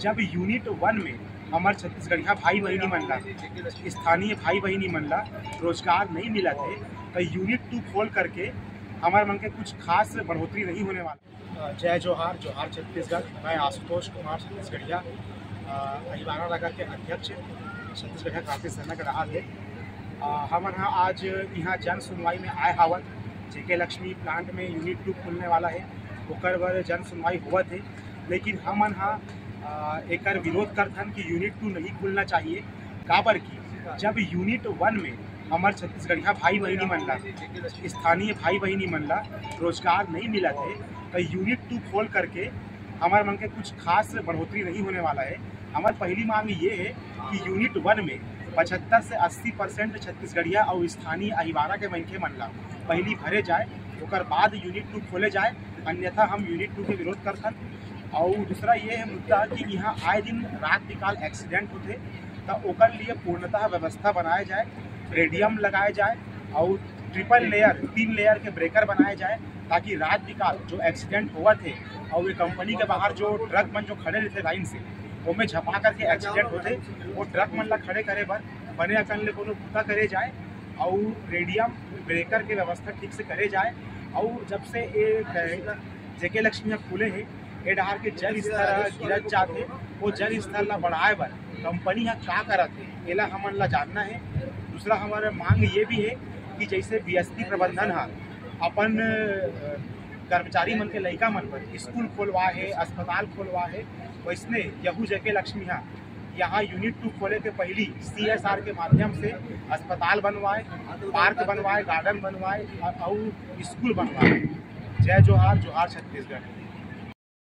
जब यूनिट 1 में हमारे छत्तीसगढ़िया भाई बहनी मन ला स्थानीय भाई बहनी मन ला रोजगार नहीं मिला थे तो यूनिट 2 खोल करके हमारे मन के कुछ खास बढ़ोतरी नहीं होने वाला। जय जोहार, जोहार छत्तीसगढ़। मैं आशुतोष कुमार छत्तीसगढ़िया अहिवारा नगर के अध्यक्ष छत्तीसगढ़िया क्रांति सेना के रहा थे। हम आज यहाँ जन सुनवाई में आए हावन। जेके लक्ष्मी प्लांट में यूनिट 2 खुलने वाला है, ओकर बर जन सुनवाई हुआ थे, लेकिन हम एक विरोध करथन कि यूनिट 2 नहीं खुलना चाहिए। काबर की जब यूनिट 1 में हमारे छत्तीसगढ़िया भाई बहनी मन ला स्थानीय भाई बहनी मन ला रोजगार नहीं मिला थे तो यूनिट 2 खोल करके हमारे मन के कुछ खास बढ़ोतरी नहीं होने वाला है। हमारी पहली मांग ये है कि यूनिट 1 में 75 से 80% छत्तीसगढ़िया और स्थानीय अहिवारा के मनखे मन ला पहली भरे जाए, ओकर बाद यूनिट 2 खोले जाए, अन्यथा हम यूनिट 2 के विरोध करथन। और दूसरा ये है मुद्दा कि यहाँ आए दिन रात बिकाल एक्सीडेंट होते तो ओकर लिए पूर्णतः व्यवस्था बनाया जाए, रेडियम लगाए जाए और ट्रिपल लेयर 3 लेयर के ब्रेकर बनाए जाए, ताकि रात बिकाल जो एक्सीडेंट हुआ थे और ये कंपनी के बाहर जो ट्रक मन जो खड़े रहते लाइन से में झपा करके एक्सीडेंट होते, वो ट्रक मन ला खड़े करे बर बने अकन ले कोनो बूता करे जाए और रेडियम ब्रेकर के व्यवस्था ठीक से करे जाए। और जब से ये जेके लक्ष्मी खुले हैं, ये डहार के जल स्तर गिरत जाते, वो जल स्तर ला बढ़ाए बर कंपनी का करत है, एला हमन ला जानना है। दूसरा हमारा मांग ये भी है कि जैसे बीएसपी प्रबंधन अपन कर्मचारी मन के लड़का मन पर स्कूल खोलवा है, अस्पताल खोलवा है, वैसने यहू जेके लक्ष्मी यहाँ यूनिट 2 खोले के पहली CSR के माध्यम से अस्पताल बनवाए, पार्क बनवाए, गार्डन बनवाए और स्कूल बनवाए। जय जोहार, जोहार छत्तीसगढ़।